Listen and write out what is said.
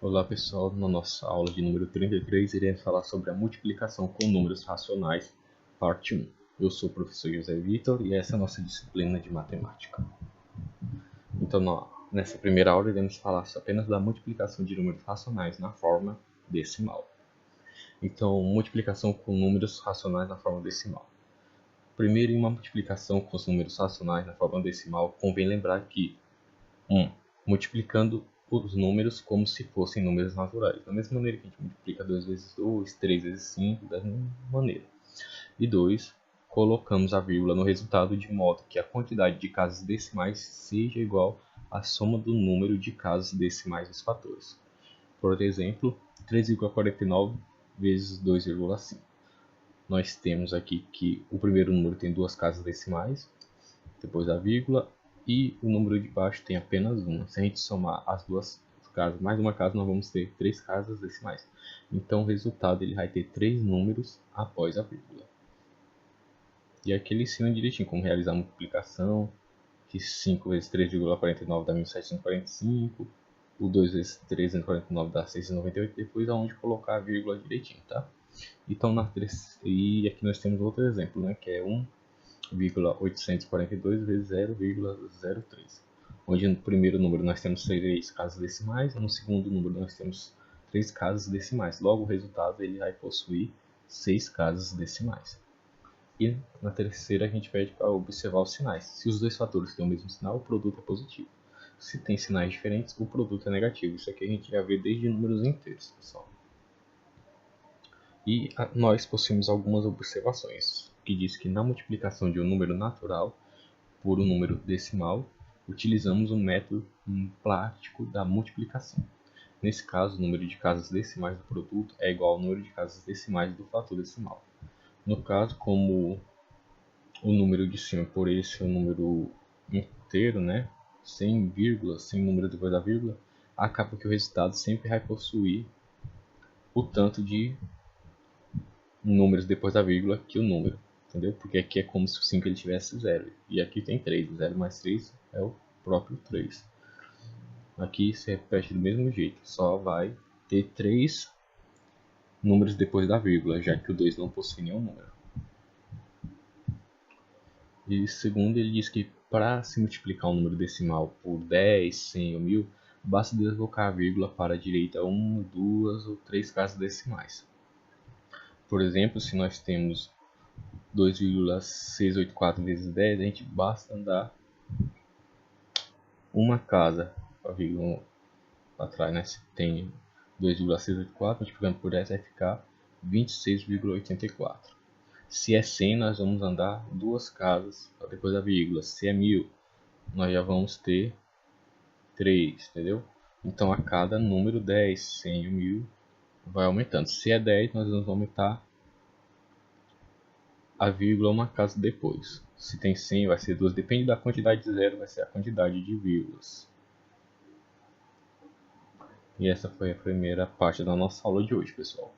Olá pessoal, na nossa aula de número 33 iremos falar sobre a multiplicação com números racionais, parte 1. Eu sou o professor José Vitor e essa é a nossa disciplina de matemática. Então, nessa primeira aula iremos falar apenas da multiplicação de números racionais na forma decimal. Então, multiplicação com números racionais na forma decimal. Primeiro, em uma multiplicação com os números racionais na forma decimal, convém lembrar que 1. Multiplicando os números como se fossem números naturais, da mesma maneira que a gente multiplica 2 vezes 2, 3 vezes 5, da mesma maneira. E 2. Colocamos a vírgula no resultado de modo que a quantidade de casas decimais seja igual à soma do número de casas decimais dos fatores. Por exemplo, 3,49 vezes 2,5. Nós temos aqui que o primeiro número tem duas casas decimais, depois da vírgula, e o número de baixo tem apenas uma. Se a gente somar as duas casas mais uma casa, nós vamos ter 3 casas decimais. Então o resultado ele vai ter 3 números após a vírgula. E aqui ele ensina direitinho como realizar a multiplicação, que 5 vezes 3,49 dá 1745, o 2 vezes 349 dá 698, depois aonde colocar a vírgula direitinho, tá? Então, e aqui nós temos outro exemplo, né, que é 1,842 vezes 0,03, onde no primeiro número nós temos 3 casas decimais e no segundo número nós temos 3 casas decimais. Logo, o resultado ele vai possuir 6 casas decimais. E na terceira a gente pede para observar os sinais. Se os dois fatores têm o mesmo sinal, o produto é positivo. Se tem sinais diferentes, o produto é negativo. Isso aqui a gente já vê desde números inteiros, pessoal. E nós possuímos algumas observações, que diz que na multiplicação de um número natural por um número decimal, utilizamos o método prático da multiplicação. Nesse caso, o número de casas decimais do produto é igual ao número de casas decimais do fator decimal. No caso, como o número de cima por esse é um número inteiro, né, sem vírgula, sem número depois da vírgula, acaba que o resultado sempre vai possuir o tanto de números depois da vírgula que o número, entendeu? Porque aqui é como se o 5 ele tivesse 0, e aqui tem 3, 0 mais 3 é o próprio 3. Aqui se repete do mesmo jeito, só vai ter 3 números depois da vírgula, já que o 2 não possui nenhum número. E segundo, ele diz que para se multiplicar um número decimal por 10, 100 ou 1000, basta deslocar a vírgula para a direita 1, 2 ou 3 casas decimais. Por exemplo, se nós temos 2,684 vezes 10, a gente basta andar uma casa, a vírgula atrás, né? Se tem 2,684, multiplicando por 10 vai ficar 26,84. Se é 100, nós vamos andar duas casas depois da vírgula. Se é 1000, nós já vamos ter 3, entendeu? Então a cada número 10, 100 e 1000 vai aumentando. Se é 10, nós vamos aumentar a vírgula uma casa depois. Se tem 100, vai ser 2. Depende da quantidade de zero, vai ser a quantidade de vírgulas. E essa foi a primeira parte da nossa aula de hoje, pessoal.